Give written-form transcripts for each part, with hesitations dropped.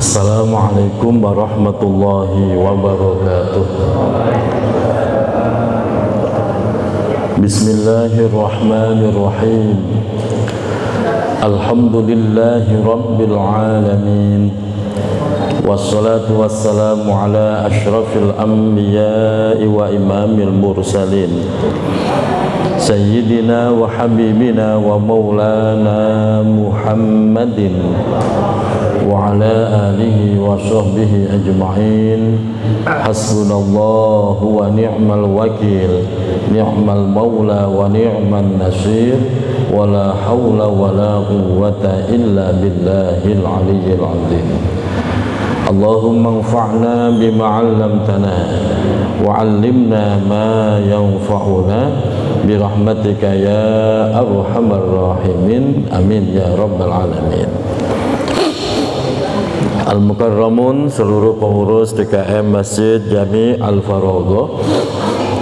Assalamualaikum warahmatullahi wabarakatuh. Bismillahirrahmanirrahim. Alhamdulillahi rabbil alamin. Wassalatu wassalamu ala ashrafil anbiya'i wa imamil mursalin, Sayyidina wa habibina wa maulana Muhammadin wa ala alihi wa sahbihi ajma'in. Hasbunallahu wa ni'mal wakil, ni'mal maula wa ni'man nasir, wa la hawla wa la quwwata illa billahil aliyyil azim. Allahumma anfa'na bima 'allamtana wa 'allimna ma yanfa'una birahmatika ya arhamar rahimin, amin ya rabbal alamin. Al-Mukarramun, seluruh pengurus DKM Masjid Jami Al-Farogho,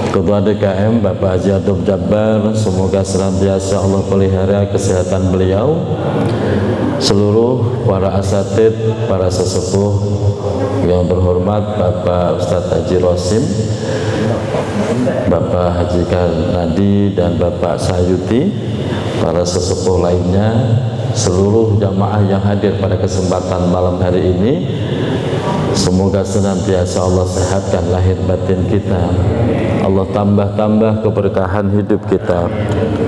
Ketua DKM Bapak Haji Atub Jabbar, semoga senantiasa Allah pelihara kesehatan beliau, seluruh para asatid, para sesepuh yang berhormat Bapak Ustadz Haji Rosim, Bapak Haji Karnadi dan Bapak Sayuti, para sesepuh lainnya, seluruh jamaah yang hadir pada kesempatan malam hari ini, semoga senantiasa Allah sehatkan lahir batin kita, Allah tambah keberkahan hidup kita,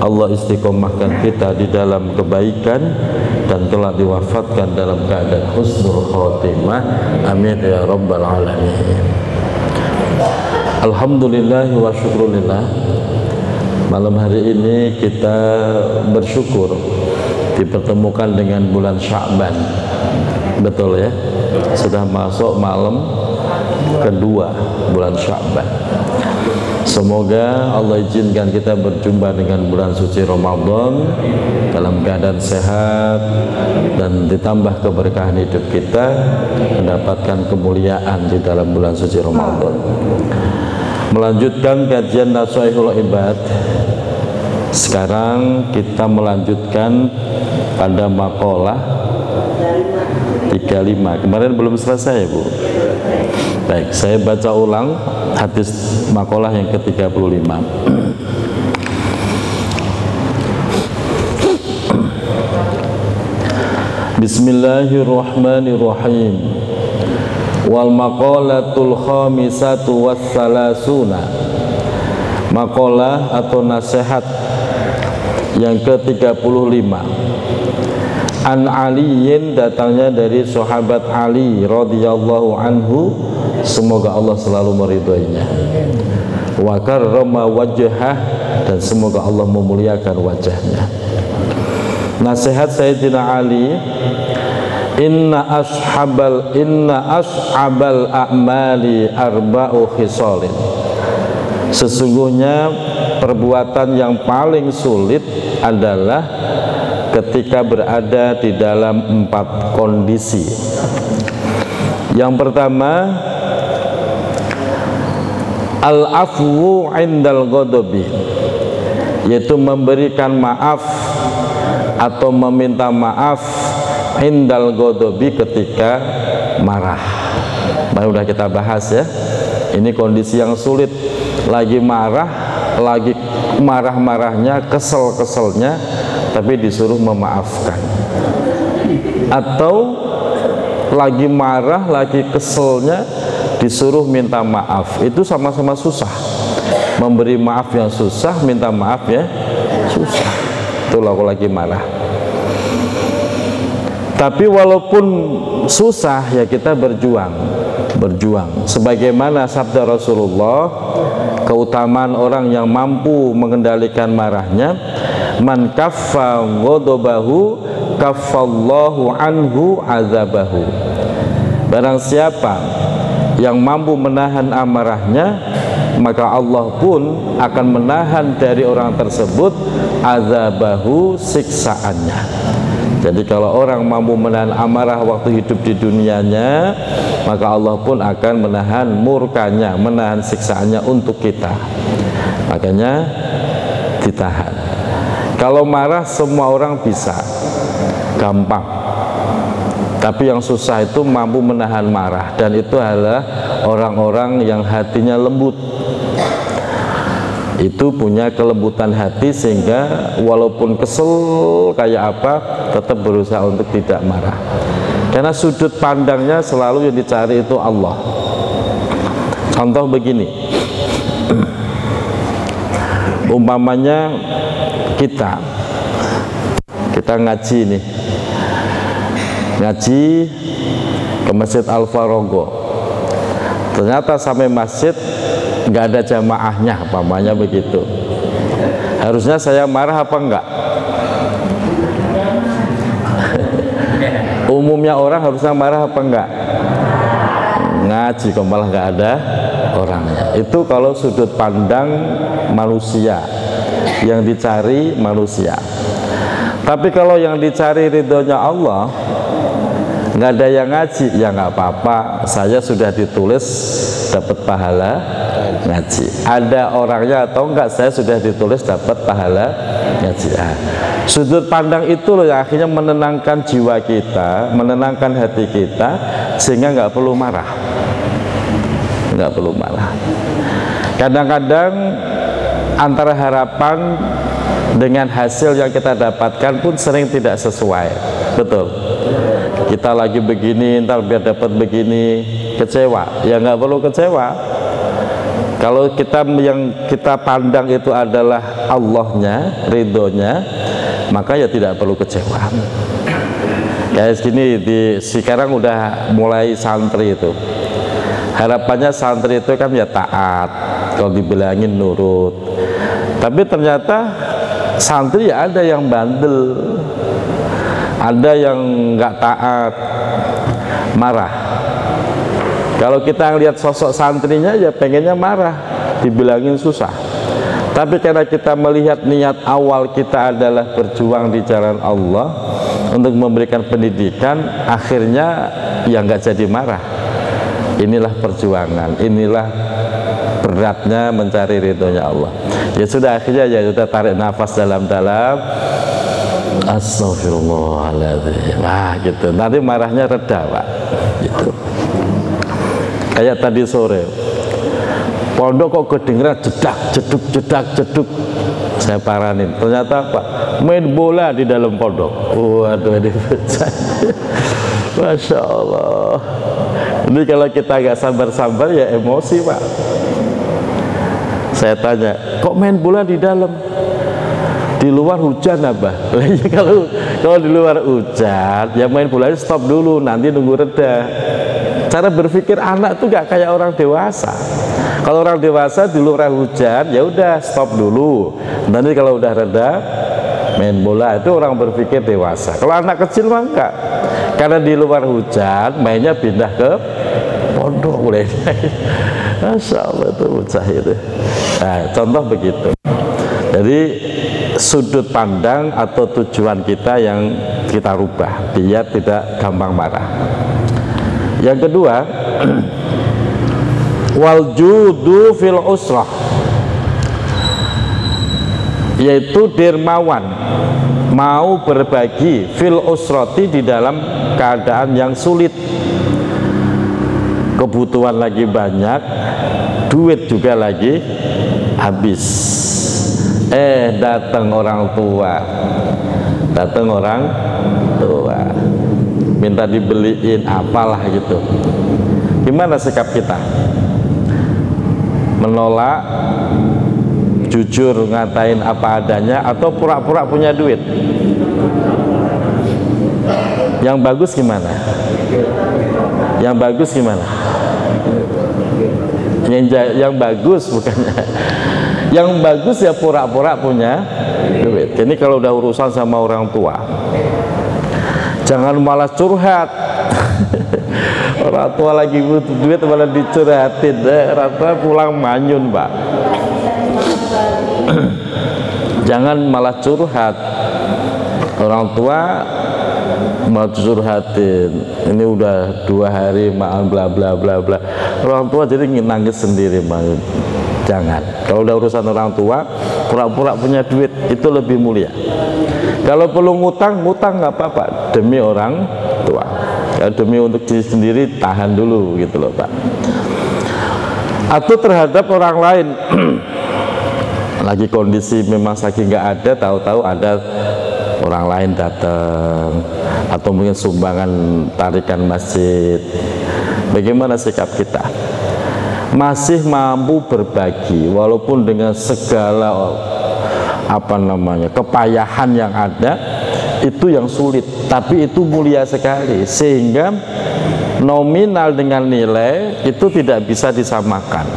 Allah istiqomahkan kita di dalam kebaikan dan telah diwafatkan dalam keadaan husnul khotimah, amin ya rabbal alamin. Alhamdulillah wa syukrulillah, malam hari ini kita bersyukur dipertemukan dengan bulan Sya'ban. Betul ya, sudah masuk malam kedua bulan Sya'ban. Semoga Allah izinkan kita berjumpa dengan bulan suci Ramadan dalam keadaan sehat dan ditambah keberkahan hidup kita, mendapatkan kemuliaan di dalam bulan suci Ramadan. Melanjutkan kajian Nashihul Ibad. Sekarang kita melanjutkan pada makalah 35. Kemarin belum selesai ya Bu. Baik, saya baca ulang hadis makalah yang ke-35. Bismillahirrahmanirrahim. Wal maqalatul khamisatu wassalasuna. Makalah atau nasihat yang ke-35. An Aliyin, datangnya dari sahabat Ali radhiyallahu anhu, semoga Allah selalu meridhoinya. Wa karrama wajhah, dan semoga Allah memuliakan wajahnya. Nasihat Sayyidina Ali, inna ashabal a'mali arba'u khisalin. Sesungguhnya perbuatan yang paling sulit adalah ketika berada di dalam 4 kondisi. Yang pertama, al-afwu indal ghadabi, yaitu memberikan maaf atau meminta maaf indal ghadabi, ketika marah. Baru udah kita bahas ya. Ini kondisi yang sulit, lagi marah, lagi marah-marahnya, kesel-keselnya, tapi disuruh memaafkan. Atau lagi marah, lagi keselnya, disuruh minta maaf. Itu sama-sama susah. Memberi maaf yang susah, minta maaf ya susah. Itulah kalau lagi marah. Tapi walaupun susah ya kita berjuang. Sebagaimana sabda Rasulullah, keutamaan orang yang mampu mengendalikan marahnya, man kaffa ghadabahu kaffallahu anhu azabahu. Barang siapa yang mampu menahan amarahnya, maka Allah pun akan menahan dari orang tersebut azabahu, siksaannya. Jadi kalau orang mampu menahan amarah waktu hidup di dunianya, maka Allah pun akan menahan murkanya, menahan siksaannya untuk kita. Makanya ditahan. Kalau marah semua orang bisa, gampang. Tapi yang susah itu mampu menahan marah, dan itu adalah orang-orang yang hatinya lembut. Itu punya kelembutan hati sehingga walaupun kesel kayak apa tetap berusaha untuk tidak marah, karena sudut pandangnya selalu yang dicari itu Allah. Contoh begini, umpamanya kita ngaji nih, ngaji ke Masjid Al-Farogo, ternyata sampai masjid nggak ada jamaahnya, umpamanya begitu. Harusnya saya marah apa enggak? Umumnya orang harusnya marah apa enggak? Ngaji kok malah nggak ada orangnya. Itu kalau sudut pandang manusia, yang dicari manusia. Tapi kalau yang dicari ridhonya Allah, nggak ada yang ngaji, ya nggak apa-apa, saya sudah ditulis dapat pahala ngaji. Ada orangnya atau enggak, saya sudah ditulis dapat pahala ngaji. Sudut pandang itu loh yang akhirnya menenangkan jiwa kita, menenangkan hati kita, sehingga nggak perlu marah. Nggak perlu marah. Kadang-kadang antara harapan dengan hasil yang kita dapatkan pun sering tidak sesuai. Betul. Kita lagi begini, ntar biar dapat begini, kecewa. Ya nggak perlu kecewa. Kalau kita yang kita pandang itu adalah Allahnya, ridhonya, maka ya tidak perlu kecewa. Kayak segini, sekarang udah mulai santri itu. Harapannya santri itu kan ya taat, kalau dibilangin nurut. Tapi ternyata santri ya ada yang bandel, ada yang nggak taat, marah. Kalau kita lihat sosok santrinya ya pengennya marah, dibilangin susah. Tapi karena kita melihat niat awal kita adalah berjuang di jalan Allah untuk memberikan pendidikan, akhirnya ya nggak jadi marah. Inilah perjuangan, inilah beratnya mencari ridhonya Allah. Ya sudah, akhirnya ya sudah tarik nafas dalam-dalam, astagfirullahaladzim. Nah gitu, nanti marahnya reda Pak, gitu. Kayak tadi sore, pondok kok kedengeran jedak jeduk jedak jeduk, saya paranin. Ternyata Pak main bola di dalam pondok. Waduh, ini Masya Allah. Ini kalau kita nggak sabar-sabar ya emosi Pak. Saya tanya, kok main bola di dalam? Di luar hujan apa? Kalau di luar hujan, ya main bola stop dulu, nanti nunggu reda. Cara berpikir anak tuh gak kayak orang dewasa. Kalau orang dewasa di luar hujan, ya udah stop dulu. Nanti kalau udah reda, main bola. Itu orang berpikir dewasa. Kalau anak kecil mah enggak. Karena di luar hujan, mainnya pindah ke pondok mulai. Masya Allah itu bocah itu. Nah, contoh begitu. Jadi sudut pandang atau tujuan kita yang kita rubah biar tidak gampang marah. Yang kedua, wal judu fil usrah, yaitu dermawan, mau berbagi fil usrati, di dalam keadaan yang sulit. Kebutuhan lagi banyak, duit juga lagi habis. Datang orang tua, minta dibeliin apalah gitu. Gimana sikap kita? Menolak, jujur ngatain apa adanya, atau pura-pura punya duit? Yang bagus gimana? Yang bagus gimana? Yang bagus bukannya. Yang bagus ya pura-pura punya duit. Ini kalau udah urusan sama orang tua, jangan malah curhat. Orang tua lagi butuh duit malah dicurhatin. Orang tua pulang manyun Pak. Jangan malah curhat. Orang tua mau curhatin, ini udah 2 hari maaf bla bla bla bla. Orang tua jadi nangis sendiri Bang. Jangan. Kalau udah urusan orang tua, pura-pura punya duit itu lebih mulia. Kalau perlu ngutang nggak apa-apa demi orang tua. ya, demi untuk diri sendiri tahan dulu gitu loh Pak. Atau terhadap orang lain lagi kondisi memang saking nggak ada, tahu-tahu ada orang lain datang, atau mungkin sumbangan tarikan masjid, bagaimana sikap kita? Masih mampu berbagi walaupun dengan segala kepayahan yang ada, itu yang sulit, tapi itu mulia sekali, sehingga nominal dengan nilai itu tidak bisa disamakan.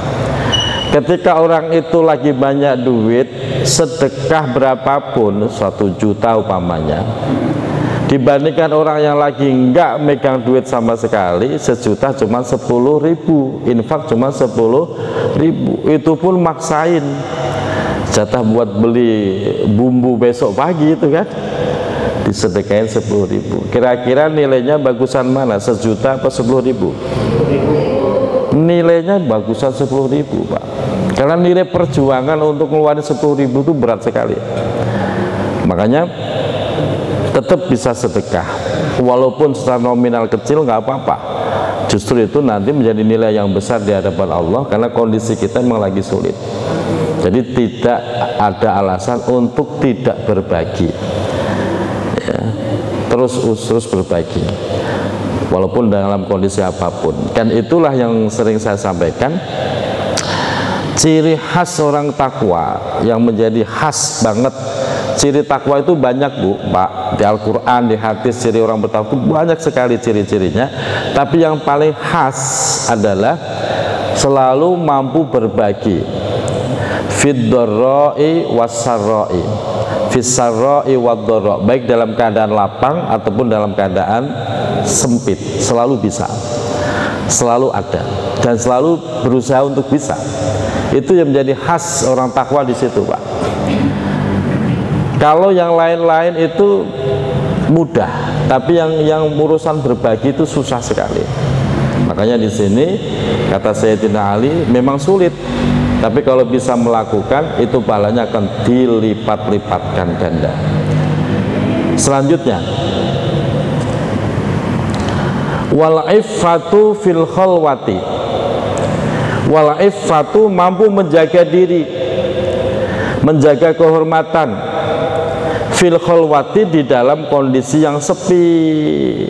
Ketika orang itu lagi banyak duit, sedekah berapapun, 1 juta umpamanya, dibandingkan orang yang lagi enggak megang duit sama sekali, 1 juta cuma 10.000, infak cuma 10.000, itu pun maksain jatah buat beli bumbu besok pagi itu kan, disedekain 10.000. Kira-kira nilainya bagusan mana, 1 juta apa 10.000? Nilainya bagusan 10.000 Pak, karena nilai perjuangan untuk ngeluarin 10.000 itu berat sekali. Makanya tetap bisa sedekah walaupun secara nominal kecil, nggak apa-apa, justru itu nanti menjadi nilai yang besar di hadapan Allah, karena kondisi kita memang lagi sulit. Jadi tidak ada alasan untuk tidak berbagi ya, terus berbagi walaupun dalam kondisi apapun. Kan itulah yang sering saya sampaikan, ciri khas orang takwa yang menjadi khas banget. Ciri takwa itu banyak Bu, Pak, di Al-Quran, di hadis, ciri orang bertakwa itu banyak sekali ciri-cirinya, tapi yang paling khas adalah selalu mampu berbagi, fid-dharra'i was-sarra'i, fis-sarra'i wad-dharra', baik dalam keadaan lapang ataupun dalam keadaan sempit, selalu bisa, selalu ada, dan selalu berusaha untuk bisa. Itu yang menjadi khas orang takwa di situ Pak. Kalau yang lain-lain itu mudah, tapi yang urusan berbagi itu susah sekali. Makanya di sini kata Sayyidina Ali, memang sulit, tapi kalau bisa melakukan itu pahalanya akan dilipat-lipatkan ganda. Selanjutnya, wal iffatu fil khalwati. Wal iffatu mampu menjaga diri, menjaga kehormatan, fil khalwati di dalam kondisi yang sepi,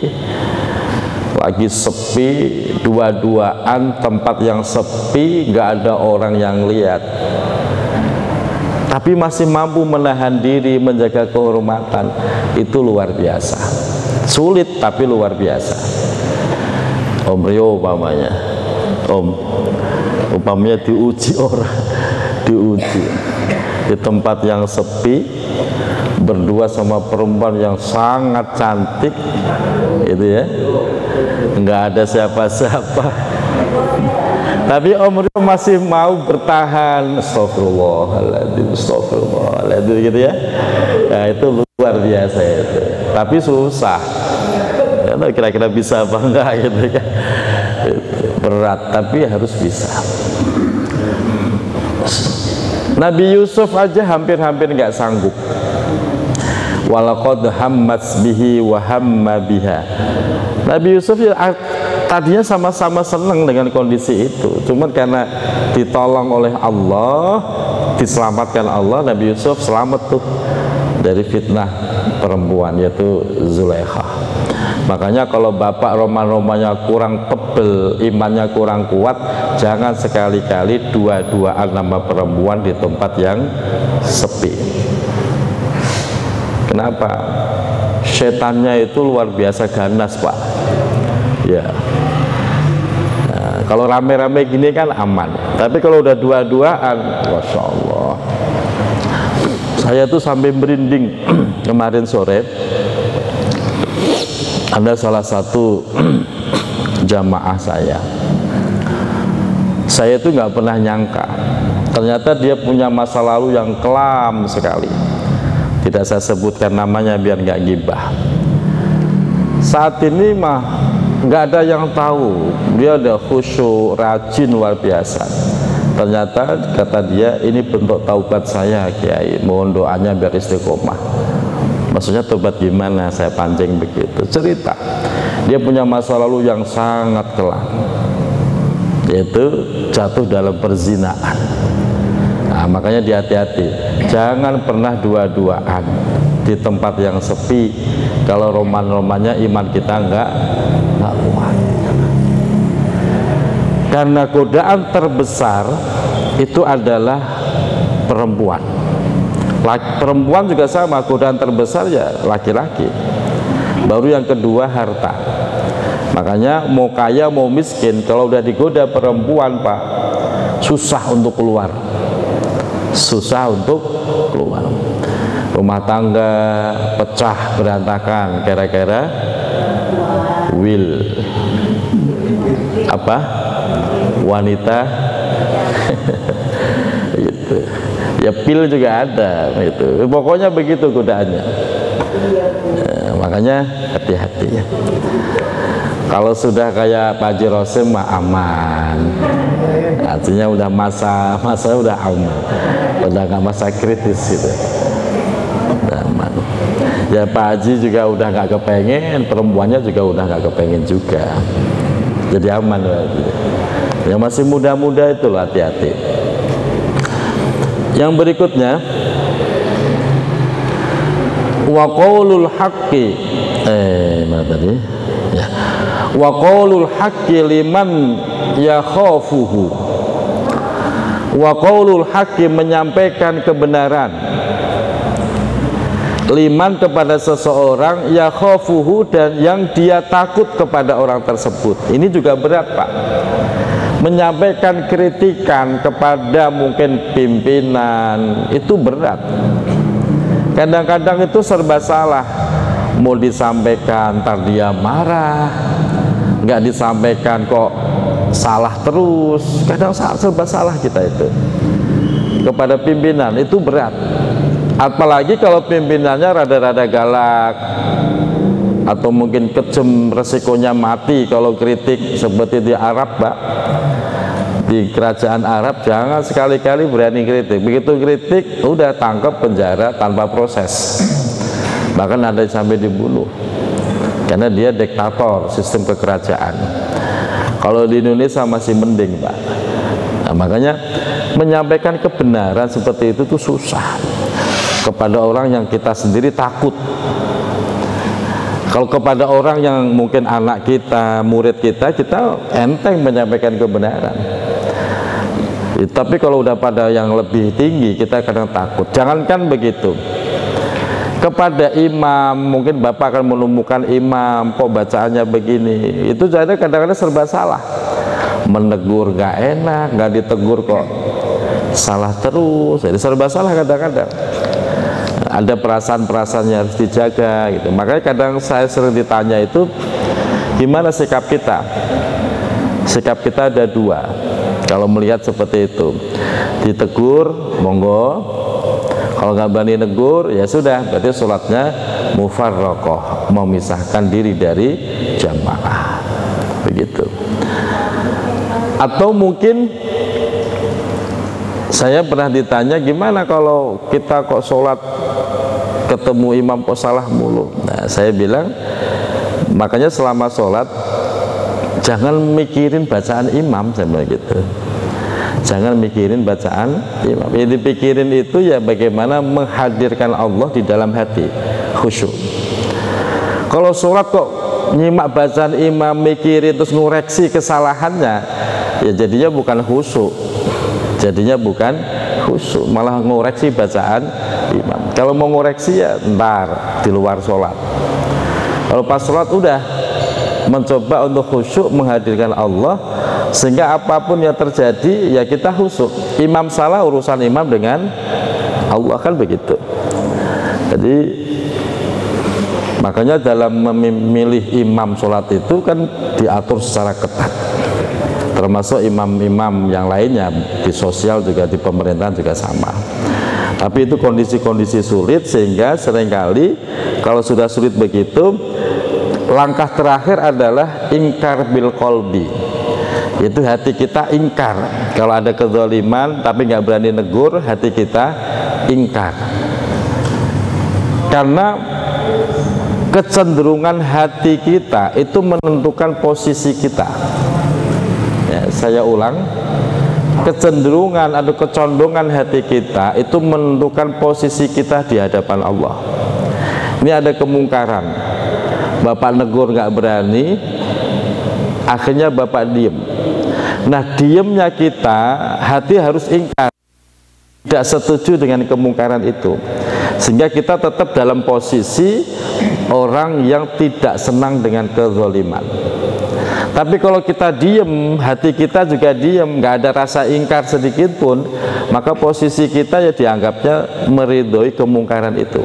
lagi sepi, dua-duaan, tempat yang sepi, nggak ada orang yang lihat, tapi masih mampu menahan diri, menjaga kehormatan. Itu luar biasa, sulit tapi luar biasa. Om Rio umpamanya, umpamanya diuji orang, diuji di tempat yang sepi, berdua sama perempuan yang sangat cantik itu ya, nggak ada siapa-siapa, tapi Om Rio masih mau bertahan, astagfirullahaladzim, astagfirullahaladzim gitu ya. Nah itu luar biasa itu, tapi susah ya, kira-kira bisa apa enggak gitu kan, berat tapi harus bisa. Nabi Yusuf aja hampir-hampir nggak sanggup. Walaqad hammat bihi wa hamma biha. Nabi Yusuf ya, tadinya sama-sama senang dengan kondisi itu, cuman karena ditolong oleh Allah, diselamatkan Allah, Nabi Yusuf selamat tuh dari fitnah perempuan yaitu Zulaikha. Makanya kalau bapak roman-romannya kurang tebel, imannya kurang kuat, jangan sekali-kali dua-duaan nama perempuan di tempat yang sepi. Kenapa? Setannya itu luar biasa ganas Pak ya. Nah, kalau rame-rame gini kan aman, tapi kalau udah dua-duaan, Masya Allah, saya tuh sampai merinding. Kemarin sore ada salah satu jamaah saya tuh nggak pernah nyangka, ternyata dia punya masa lalu yang kelam sekali. Tidak saya sebutkan namanya biar nggak gibah. Saat ini mah nggak ada yang tahu, dia ada khusyuk, rajin luar biasa. Ternyata kata dia, ini bentuk taubat saya Kiai, mohon doanya biar istiqomah. Maksudnya tobat gimana? Saya pancing begitu cerita. dia punya masa lalu yang sangat kelam, yaitu jatuh dalam perzinaan. Nah, makanya hati-hati, jangan pernah dua-duaan di tempat yang sepi. Kalau roman-romannya iman kita nggak kuat. Karena godaan terbesar itu adalah perempuan. Perempuan juga sama, godaan terbesar ya laki-laki. Baru yang kedua harta. Makanya mau kaya mau miskin, kalau udah digoda perempuan Pak, susah untuk keluar. Susah untuk keluar. Rumah tangga pecah berantakan gara-gara will apa? Wanita gitu. Ya pil juga ada itu. Pokoknya begitu godaannya. Makanya hati-hati ya. Kalau sudah kayak Pak Haji Rosim mah aman, artinya udah masa udah aman, udah nggak masa kritis gitu, udah aman. Ya Pak Haji juga udah nggak kepengen, perempuannya juga udah nggak kepengen juga, jadi aman berarti. Yang masih muda-muda itu loh, hati-hati. Yang berikutnya, wa qaulul haqqi, mana tadi? Ya. Wa qaulul haqqi liman yakhafuhu. Wa qaulul haqqi, menyampaikan kebenaran, liman kepada seseorang, yakhafuhu, dan yang dia takut kepada orang tersebut. Ini juga berat Pak. Menyampaikan kritikan kepada mungkin pimpinan itu berat. Kadang-kadang itu serba salah. Mau disampaikan ntar dia marah, nggak disampaikan kok salah terus. Kadang serba salah kita itu kepada pimpinan, itu berat. Apalagi kalau pimpinannya rada-rada galak atau mungkin kejam, resikonya mati kalau kritik. Seperti di Arab Pak, di kerajaan Arab jangan sekali-kali berani kritik. Begitu kritik udah tangkap, penjara tanpa proses, bahkan ada sampai dibunuh karena dia diktator, sistem kekerajaan. Kalau di Indonesia masih mending Pak. Nah, makanya menyampaikan kebenaran seperti itu tuh susah kepada orang yang kita sendiri takut. Kalau kepada orang yang mungkin anak kita, murid kita, kita enteng menyampaikan kebenaran. Tapi kalau udah pada yang lebih tinggi, kita kadang takut. Jangankan begitu, kepada imam, mungkin Bapak akan menemukan imam kok bacaannya begini, itu jadi kadang-kadang serba salah. Menegur nggak enak, nggak ditegur kok salah terus, jadi serba salah kadang-kadang. Ada perasaan-perasaan yang harus dijaga gitu. Makanya kadang saya sering ditanya itu, gimana sikap kita? Sikap kita ada dua. Kalau melihat seperti itu, ditegur monggo, kalau nggak berani negur ya sudah, berarti sholatnya mufarraqah, memisahkan diri dari jamaah, begitu. Atau mungkin saya pernah ditanya, gimana kalau kita kok sholat ketemu imam kok salah mulu? Nah, saya bilang, makanya selama sholat jangan mikirin bacaan imam, saya bilang gitu. Jangan mikirin bacaan imam. Yang dipikirin itu ya bagaimana menghadirkan Allah di dalam hati, khusyuk. Kalau sholat kok nyimak bacaan imam, mikirin terus ngoreksi kesalahannya, ya jadinya bukan khusyuk. Jadinya bukan khusyuk, malah ngoreksi bacaan imam. Kalau mau ngoreksi ya ntar di luar sholat. Kalau pas sholat udah mencoba untuk khusyuk, menghadirkan Allah, sehingga apapun yang terjadi ya kita khusyuk. Imam salah, urusan imam dengan Allah, kan begitu. Jadi makanya dalam memilih imam sholat itu kan diatur secara ketat, termasuk imam-imam yang lainnya di sosial juga, di pemerintahan juga sama. Tapi itu kondisi-kondisi sulit, sehingga seringkali kalau sudah sulit begitu, langkah terakhir adalah ingkar bil qalbi. Itu hati kita ingkar. Kalau ada kezaliman tapi nggak berani negur, hati kita ingkar. Karena kecenderungan hati kita itu menentukan posisi kita. Ya, saya ulang, kecenderungan atau kecondongan hati kita itu menentukan posisi kita di hadapan Allah. Ini ada kemungkaran, bapak negur nggak berani, akhirnya bapak diem. Nah, diemnya kita, hati harus ingkar, tidak setuju dengan kemungkaran itu, sehingga kita tetap dalam posisi orang yang tidak senang dengan kezaliman. Tapi kalau kita diem, hati kita juga diem, nggak ada rasa ingkar sedikit pun, maka posisi kita ya dianggapnya meridhoi kemungkaran itu.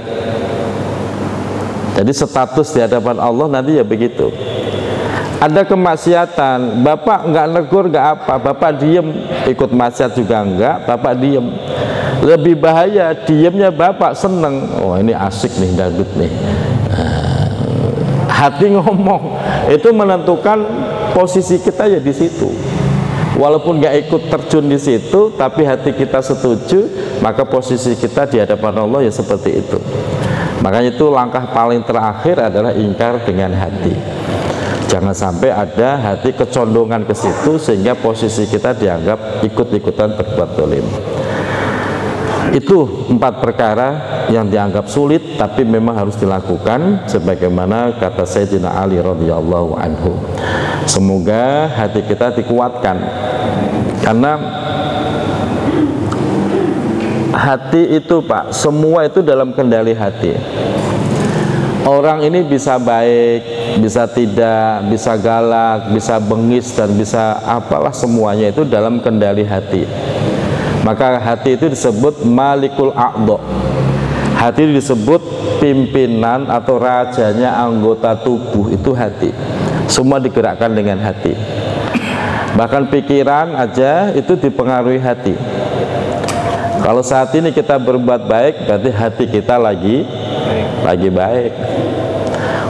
Jadi status di hadapan Allah nanti ya begitu. Ada kemaksiatan, bapak nggak negur nggak apa, bapak diem, ikut maksiat juga enggak, bapak diem. Lebih bahaya, diemnya bapak seneng, oh ini asik nih dangdut nih. Hati ngomong, itu menentukan posisi kita ya di situ. Walaupun nggak ikut terjun di situ, tapi hati kita setuju, maka posisi kita di hadapan Allah ya seperti itu. Makanya itu langkah paling terakhir adalah ingkar dengan hati. Jangan sampai ada hati kecondongan ke situ sehingga posisi kita dianggap ikut-ikutan berbuat zalim. Itu 4 perkara yang dianggap sulit tapi memang harus dilakukan sebagaimana kata Sayyidina Ali radhiyallahu anhu. Semoga hati kita dikuatkan, karena hati itu Pak, semua itu dalam kendali hati. Orang ini bisa baik, bisa tidak, bisa galak, bisa bengis, dan bisa apalah, semuanya itu dalam kendali hati. Maka hati itu disebut malikul a'dha. Hati disebut pimpinan atau rajanya anggota tubuh, itu hati. Semua digerakkan dengan hati. Bahkan pikiran aja itu dipengaruhi hati. Kalau saat ini kita berbuat baik, berarti hati kita lagi baik.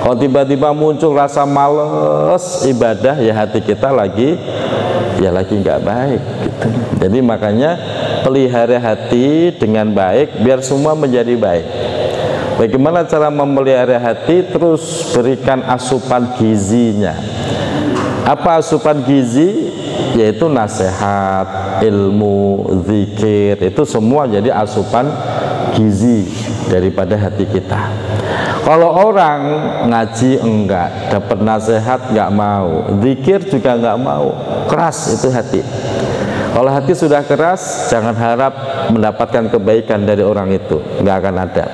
Kalau tiba-tiba muncul rasa males ibadah, ya hati kita lagi nggak baik gitu. Jadi makanya pelihara hati dengan baik biar semua menjadi baik. Bagaimana cara memelihara hati? Terus berikan asupan gizinya. Apa asupan gizi? Yaitu nasihat, ilmu, zikir, itu semua jadi asupan gizi daripada hati kita. Kalau orang ngaji enggak, dapat nasihat enggak mau, zikir juga enggak mau, keras itu hati. Kalau hati sudah keras, jangan harap mendapatkan kebaikan dari orang itu, enggak akan ada,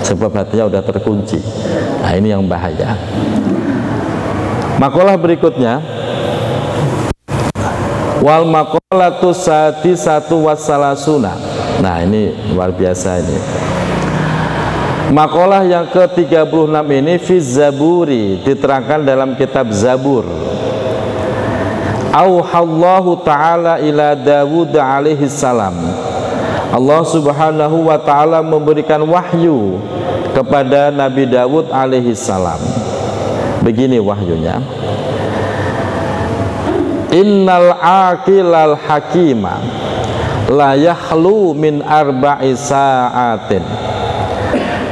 sebab hatinya udah terkunci. Nah, ini yang bahaya. Makalah berikutnya, wal maqalatu sadisatu wassalasuna. Nah, ini luar biasa ini. Makalah yang ke-36 ini fi Zaburi, diterangkan dalam kitab Zabur. Auhallahu ta'ala ila Dawud alaihi salam. Allah subhanahu wa ta'ala memberikan wahyu kepada Nabi Dawud alaihi salam. Begini wahyunya. Innal aqilal hakima la yahlu min arba'i sa'atin.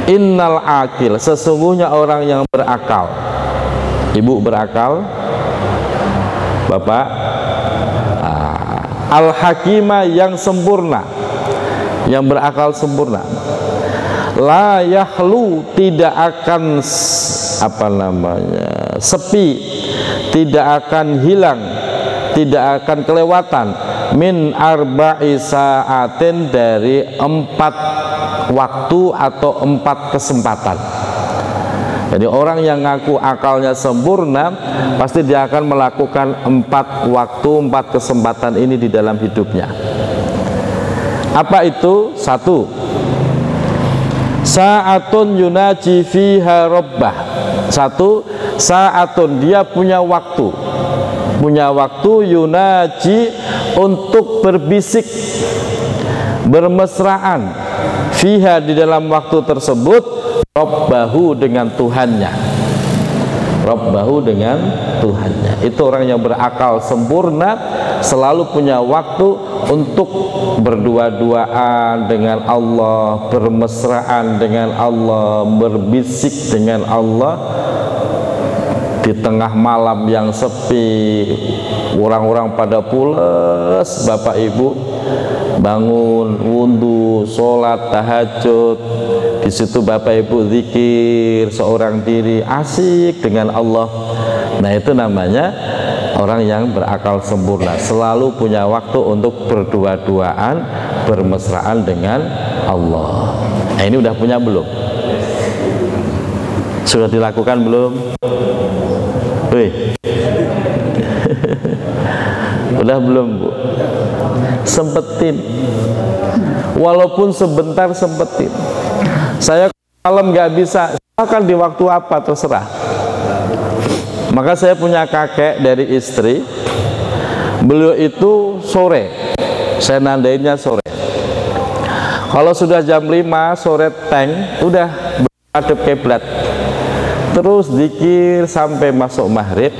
Innal aqil, sesungguhnya orang yang berakal. Ibu berakal, bapak. Al hakima, yang sempurna, yang berakal sempurna. La yahlu, tidak akan sepi, tidak akan hilang, tidak akan kelewatan min arba'i sa'atin, dari 4 waktu atau 4 kesempatan. Jadi orang yang ngaku akalnya sempurna, pasti dia akan melakukan 4 waktu, 4 kesempatan ini di dalam hidupnya. Apa itu? 1, sa'atun yunaji fiha rabbah. 1, sa'atun, dia punya waktu yunaji, untuk berbisik, bermesraan, fiha, di dalam waktu tersebut, Rabbahu, dengan Tuhannya. Rabbahu, dengan Tuhannya. Itu orang yang berakal sempurna, selalu punya waktu untuk berdua-duaan dengan Allah, bermesraan dengan Allah, berbisik dengan Allah di tengah malam yang sepi, orang-orang pada pules, Bapak Ibu bangun, wudhu, sholat, tahajud, di situ Bapak Ibu zikir seorang diri, asik dengan Allah. Nah, itu namanya orang yang berakal sempurna, selalu punya waktu untuk berdua-duaan, bermesraan dengan Allah. Nah, ini udah punya belum? Sudah dilakukan belum? Wih. Udah belum, Bu? Sempetin, walaupun sebentar, sempetin. Saya malam nggak bisa, akan di waktu apa terserah. Maka saya punya kakek dari istri, beliau itu sore, saya nandainnya sore. Kalau sudah jam 5 sore tank, udah menghadap kiblat, terus zikir sampai masuk maghrib,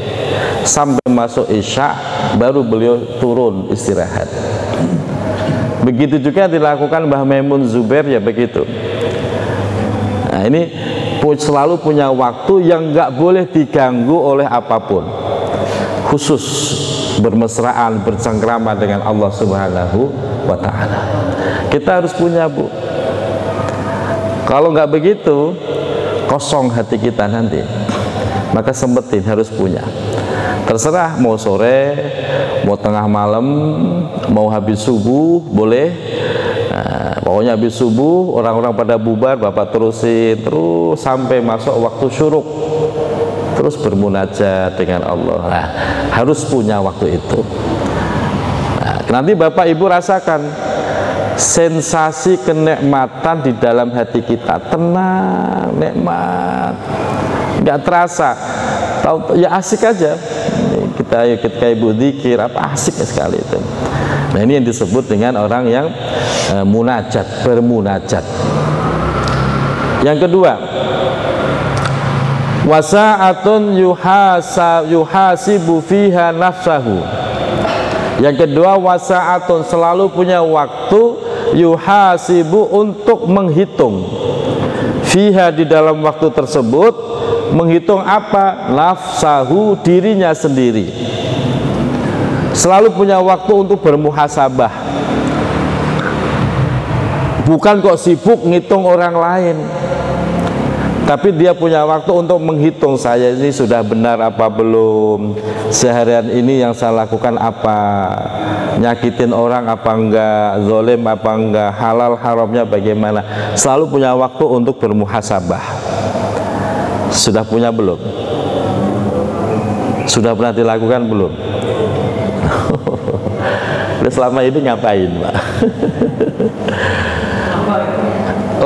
sampai masuk isya, baru beliau turun istirahat. Begitu juga dilakukan Mbah Maimun Zubair, ya begitu. Nah, ini selalu punya waktu yang nggak boleh diganggu oleh apapun, khusus bermesraan, bercengkrama dengan Allah Subhanahu wa Ta'ala. Kita harus punya, Bu. Kalau nggak begitu, kosong hati kita nanti. Maka sempetin, harus punya. Terserah mau sore, mau tengah malam, mau habis subuh, boleh. Nah, pokoknya habis subuh orang-orang pada bubar, Bapak terusin terus sampai masuk waktu syuruk, terus bermunajat dengan Allah. Nah, harus punya waktu itu. Nah, nanti Bapak Ibu rasakan sensasi kenikmatan di dalam hati kita, tenang, nikmat, nggak terasa. Tahu ya, asik aja. Kita Ibu zikir apa, asik sekali itu. Nah, ini yang disebut dengan orang yang munajat, bermunajat. Yang kedua, wasa'atun yuhasibu fiha nafsahu. Yang kedua, wasa'atun, selalu punya waktu, yuhasibu, untuk menghitung, fiha, di dalam waktu tersebut. Menghitung apa? Nafsahu, dirinya sendiri. Selalu punya waktu untuk bermuhasabah. Bukan kok sibuk ngitung orang lain, tapi dia punya waktu untuk menghitung, saya ini sudah benar apa belum, seharian ini yang saya lakukan apa, nyakitin orang apa enggak, zalim apa enggak, halal haramnya bagaimana. Selalu punya waktu untuk bermuhasabah. Sudah punya belum? Sudah pernah dilakukan belum? Selama ini ngapain, Pak?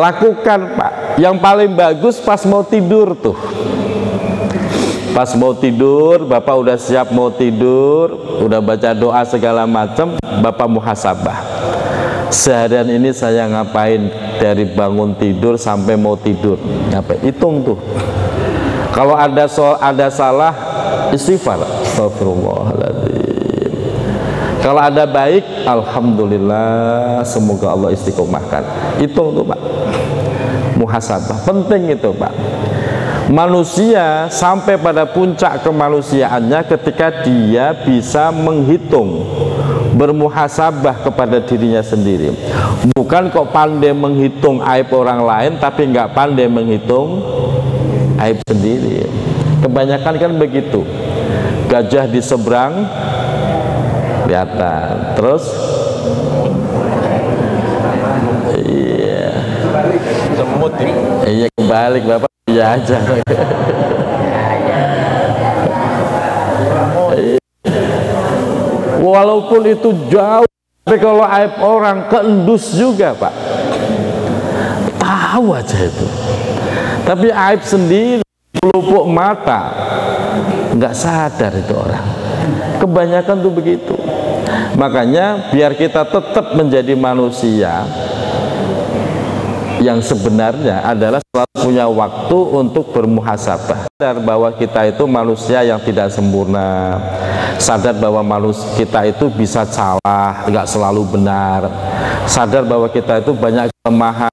Lakukan, Pak. Yang paling bagus pas mau tidur tuh. Pas mau tidur, Bapak udah siap mau tidur, udah baca doa segala macam, Bapak muhasabah. Seharian ini saya ngapain dari bangun tidur sampai mau tidur? Ngapain? Hitung tuh. Kalau ada salah, istighfar, astagfirullahaladzim. Kalau ada baik, alhamdulillah, semoga Allah istiqomahkan. Hitung tuh, Pak. Muhasabah, penting itu, Pak. Manusia sampai pada puncak kemanusiaannya ketika dia bisa menghitung, bermuhasabah kepada dirinya sendiri. Bukan kok pandai menghitung aib orang lain, tapi nggak pandai menghitung aib sendiri. Kebanyakan kan begitu. Gajah di seberang kelihatan, terus iya, semut, iya, kebalik, Bapak ya aja. Walaupun itu jauh, tapi kalau aib orang keendus juga, Pak. Tahu aja itu. Tapi aib sendiri, pelupuk mata, nggak sadar itu orang. Kebanyakan tuh begitu. Makanya biar kita tetap menjadi manusia, yang sebenarnya adalah selalu punya waktu untuk bermuhasabah. Sadar bahwa kita itu manusia yang tidak sempurna, sadar bahwa kita itu bisa salah, nggak selalu benar, sadar bahwa kita itu banyak kelemahan,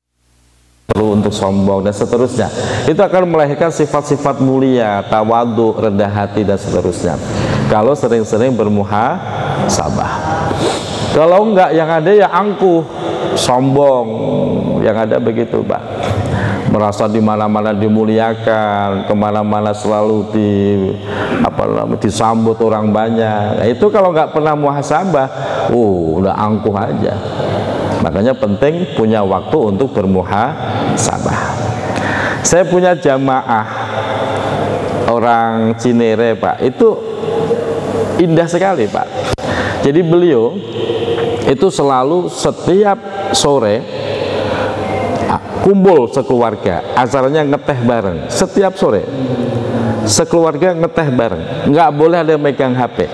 perlu untuk sombong dan seterusnya. Itu akan melahirkan sifat-sifat mulia, tawadhu, rendah hati dan seterusnya kalau sering-sering bermuhasabah. Kalau enggak, yang ada ya angkuh, sombong, yang ada begitu, Pak. Merasa di mana-mana dimuliakan, kemana-mana selalu disambut orang banyak. Nah, itu kalau nggak pernah muhasabah, udah angkuh aja. Makanya penting punya waktu untuk bermuhasabah. Saya punya jamaah orang Cinere, Pak. Itu indah sekali, Pak. Jadi beliau itu selalu setiap sore kumpul sekeluarga, acaranya ngeteh bareng setiap sore, sekeluarga ngeteh bareng, nggak boleh ada yang megang HP,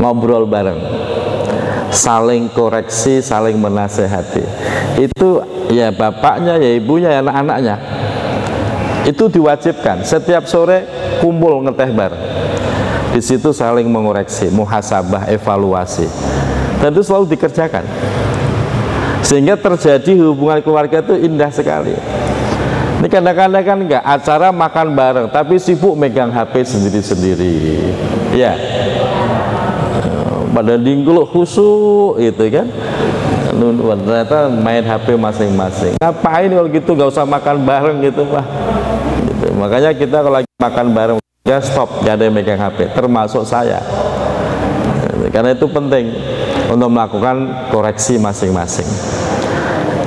ngobrol bareng, saling koreksi, saling menasehati. Itu ya bapaknya, ya ibunya, ya anak-anaknya, itu diwajibkan setiap sore kumpul ngeteh bareng. Di situ saling mengoreksi, muhasabah, evaluasi, dan itu selalu dikerjakan, sehingga terjadi hubungan keluarga itu indah sekali. Ini kadang-kadang kan enggak, acara makan bareng tapi sibuk megang HP sendiri-sendiri, ya, pada dingkluk khusyuk itu kan, ternyata main HP masing-masing. Ngapain kalau gitu, nggak usah makan bareng gitu, Pak. Gitu. Makanya kita kalau lagi makan bareng, ya stop, gak ada yang megang HP, termasuk saya. Karena itu penting untuk melakukan koreksi masing-masing.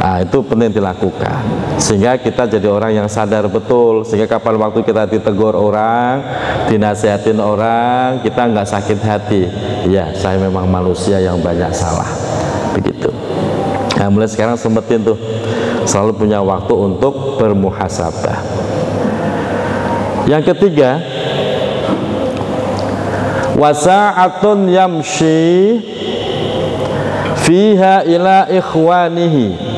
Nah, itu penting dilakukan, sehingga kita jadi orang yang sadar betul, sehingga kapan waktu kita ditegur orang, dinasihatin orang, kita nggak sakit hati. Ya, saya memang manusia yang banyak salah, begitu. Nah, mulai sekarang sempetin tuh, selalu punya waktu untuk bermuhasabah. Yang ketiga, wasa'atun yamshi fiha ila ikhwanihi.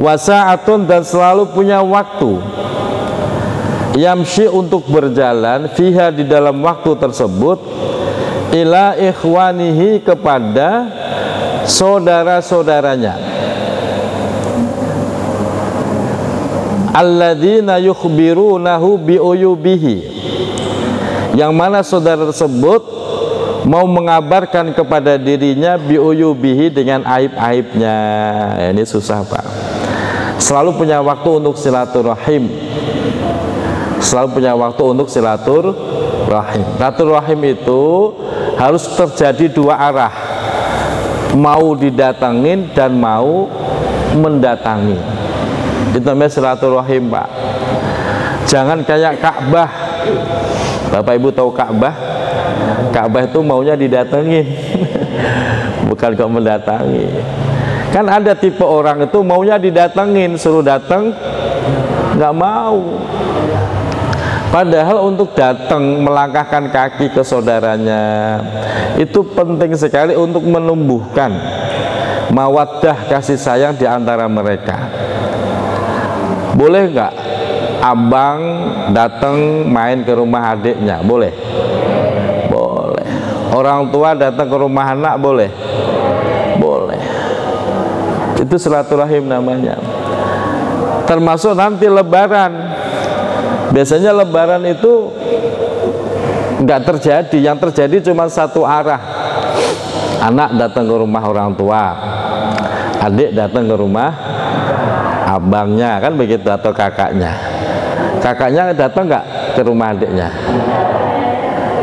Wasa'atun, dan selalu punya waktu, yamshi, untuk berjalan, fiha, di dalam waktu tersebut, ila ikhwanihi, kepada saudara-saudaranya, alladzina yukhbirunahu biuyubihi, yang mana saudara tersebut mau mengabarkan kepada dirinya biuyubihi, dengan aib-aibnya. Ini susah, Pak. Selalu punya waktu untuk silaturahim, selalu punya waktu untuk silaturahim. Silaturahim itu harus terjadi dua arah, mau didatangin dan mau mendatangi. Itu namanya silaturahim, Pak. Jangan kayak Ka'bah. Bapak Ibu tahu Ka'bah? Ka'bah itu maunya didatengin, bukan kok mendatangi. Kan ada tipe orang itu maunya didatengin, suruh datang nggak mau. Padahal untuk datang, melangkahkan kaki ke saudaranya, itu penting sekali untuk menumbuhkan mawaddah, kasih sayang di antara mereka. Boleh nggak abang datang main ke rumah adiknya? Boleh? Boleh. Orang tua datang ke rumah anak? Boleh? Boleh. Itu silaturahim namanya. Termasuk nanti lebaran. Biasanya lebaran itu nggak terjadi, yang terjadi cuma satu arah. Anak datang ke rumah orang tua, adik datang ke rumah abangnya, kan begitu, atau kakaknya. Kakaknya datang nggak ke rumah adiknya?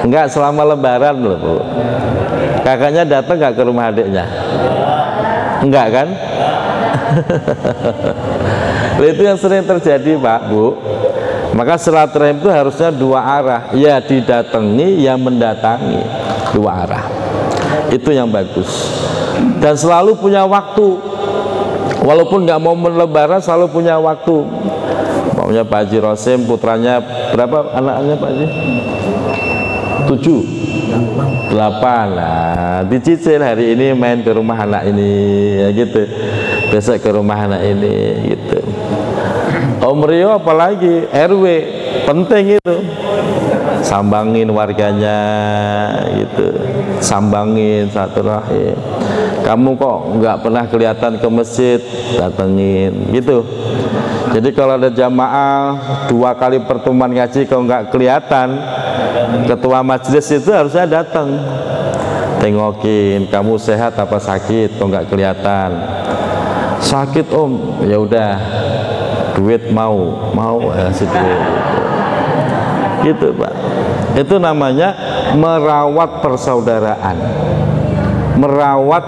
Enggak, selama lebaran loh, Bu. Kakaknya datang nggak ke rumah adiknya? Enggak kan? Itu yang sering terjadi, Pak, Bu. Maka silaturahim itu harusnya dua arah, ya didatangi, ya mendatangi, dua arah. Itu yang bagus. Dan selalu punya waktu, walaupun nggak mau lebaran, selalu punya waktu. Maunya Pak Haji Rosim, putranya berapa anaknya Pak Haji? 7, 8. Nah, dicicil hari ini main ke rumah anak ini, ya gitu. Besok ke rumah anak ini, gitu. Om Rio apalagi RW penting itu, sambangin warganya, gitu. Sambangin satu rahim. Kamu kok nggak pernah kelihatan ke masjid, datengin, gitu. Jadi kalau ada jamaah 2 kali pertemuan ngaji kalau nggak kelihatan, ketua majelis itu harusnya datang, tengokin, kamu sehat apa sakit, kok nggak kelihatan. Sakit om, ya udah, duit mau kasih duit. Gitu Pak. Itu namanya merawat persaudaraan, merawat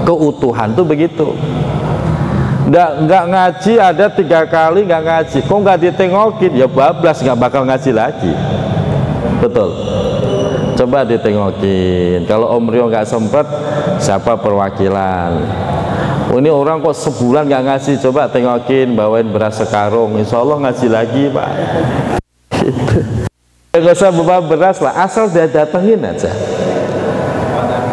keutuhan tuh begitu. Nggak ngaji ada 3 kali nggak ngaji, kok nggak ditengokin, ya bablas, nggak bakal ngaji lagi. Betul. Coba ditengokin. Kalau Om Rio nggak sempet, siapa perwakilan? Oh, ini orang kok sebulan nggak ngaji, coba tengokin, bawain beras sekarung, insya Allah ngaji lagi Pak. Gitu. Nggak usah bawa beras lah, asal dia datengin aja.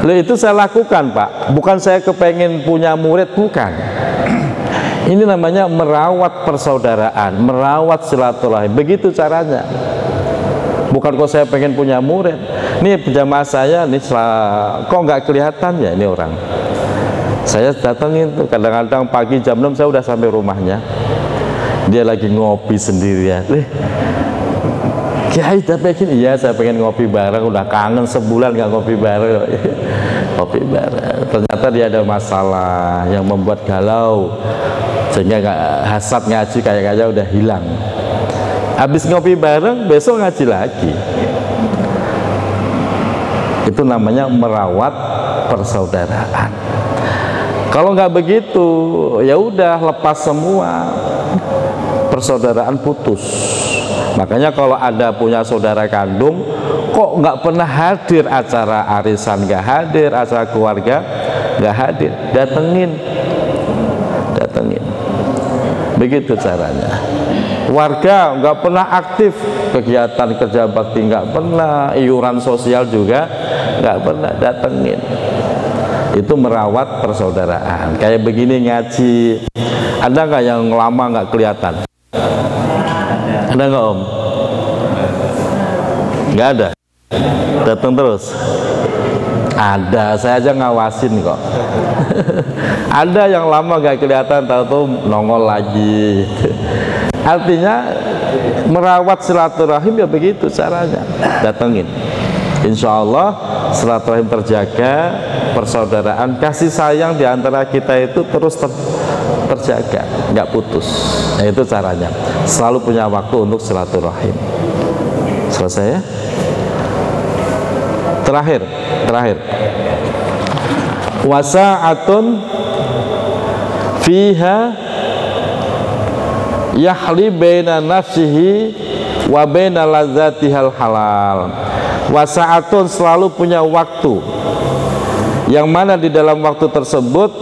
Loh, itu saya lakukan Pak, bukan saya kepengen punya murid, bukan. Ini namanya merawat persaudaraan, merawat silaturahim, begitu caranya. Bukan kok saya pengen punya murid. Nih jamaah saya nih, kok nggak kelihatan ya ini orang. Saya datengin tuh, kadang-kadang pagi jam 6 saya udah sampai rumahnya. Dia lagi ngopi sendirian. Kiai tapi iya saya pengen ngopi bareng, udah kangen sebulan nggak ngopi bareng. Ngopi bareng. Ternyata dia ada masalah yang membuat galau, sehingga hasad ngaji kayak udah hilang. Habis ngopi bareng, besok ngaji lagi. Itu namanya merawat persaudaraan. Kalau nggak begitu, ya udah lepas semua, persaudaraan putus. Makanya kalau ada punya saudara kandung, kok nggak pernah hadir acara arisan, nggak hadir acara keluarga, nggak hadir, datengin. Begitu caranya. Warga nggak pernah aktif kegiatan kerja bakti, nggak pernah, iuran sosial juga nggak pernah, datengin. Itu merawat persaudaraan. Kayak begini ngaji, ada nggak yang lama nggak kelihatan? Ada nggak Om? Nggak ada. Datang terus. Ada, saya aja ngawasin kok. Ada yang lama nggak kelihatan, tahu-tahu nongol lagi. Artinya merawat silaturahim ya begitu caranya. Datengin. Insya Allah silaturahim terjaga, persaudaraan, kasih sayang di antara kita itu terus terjaga, nggak putus. Nah, itu caranya. Selalu punya waktu untuk silaturahim. Selesai ya? Terakhir. Wasa'atun fiha yahli baina nafsihi wa baina ladzatihal halal. Wasa'atun selalu punya waktu, yang mana di dalam waktu tersebut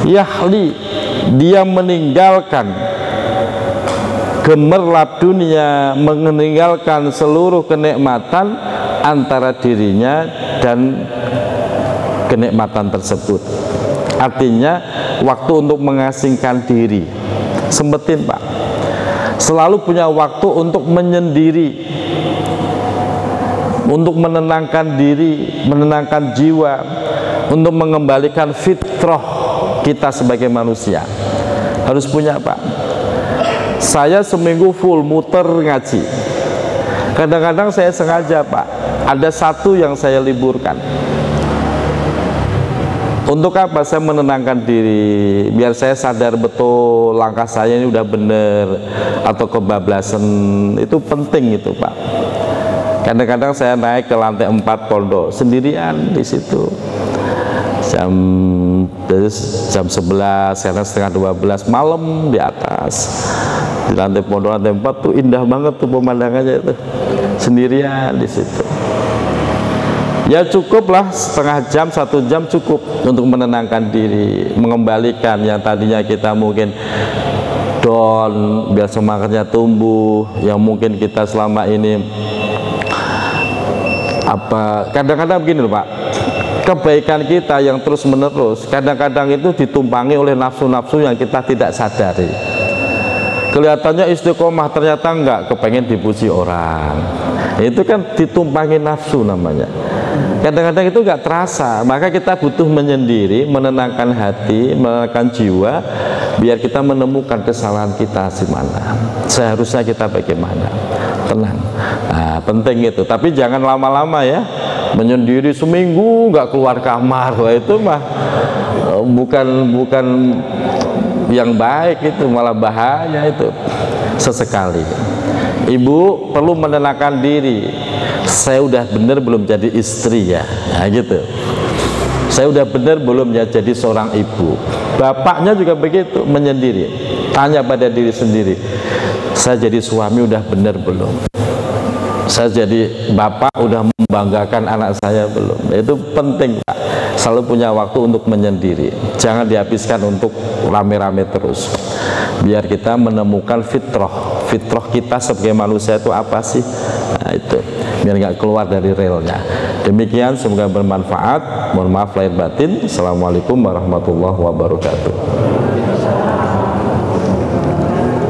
yahli, dia meninggalkan gemerlap dunia, meninggalkan seluruh kenikmatan antara dirinya dan kenikmatan tersebut. Artinya waktu untuk mengasingkan diri, sempetin Pak. Selalu punya waktu untuk menyendiri, untuk menenangkan diri, menenangkan jiwa, untuk mengembalikan fitrah kita sebagai manusia. Harus punya Pak. Saya seminggu full muter ngaji. Kadang-kadang saya sengaja Pak, ada satu yang saya liburkan. Untuk apa? Saya menenangkan diri, biar saya sadar betul langkah saya ini udah bener atau kebablasan. Itu penting itu Pak. Kadang-kadang saya naik ke lantai 4 pondok sendirian di situ. Jam 11, karena setengah 12 malam di atas. Di lantai pondok lantai 4 tuh indah banget tuh pemandangannya itu. Sendirian di situ. Ya cukuplah setengah jam, 1 jam cukup untuk menenangkan diri, mengembalikan yang tadinya kita mungkin down, biar semangatnya tumbuh, yang mungkin kita selama ini kadang-kadang begini loh Pak, kebaikan kita yang terus menerus kadang-kadang itu ditumpangi oleh nafsu-nafsu yang kita tidak sadari. Kelihatannya istiqomah, ternyata enggak, kepengen dipuji orang. Itu kan ditumpangi nafsu namanya. Kadang-kadang itu enggak terasa, maka kita butuh menyendiri, menenangkan hati, menenangkan jiwa, biar kita menemukan kesalahan kita di mana, seharusnya kita bagaimana. Tenang. Nah, penting itu. Tapi jangan lama-lama ya, menyendiri seminggu enggak keluar kamar. Wah, itu mah bukan yang baik, itu malah bahaya itu. Sesekali ibu perlu menenangkan diri, saya udah bener belum jadi istri ya, nah gitu, saya udah bener belum ya jadi seorang ibu. Bapaknya juga begitu, menyendiri, tanya pada diri sendiri, saya jadi suami udah bener belum, saya jadi bapak udah membanggakan anak saya belum. Itu penting Pak, selalu punya waktu untuk menyendiri, jangan dihabiskan untuk rame-rame terus, biar kita menemukan fitrah kita sebagai manusia itu apa sih. Nah itu, biar nggak keluar dari relnya. Demikian, semoga bermanfaat. Mohon maaf lahir batin. Assalamualaikum warahmatullahi wabarakatuh.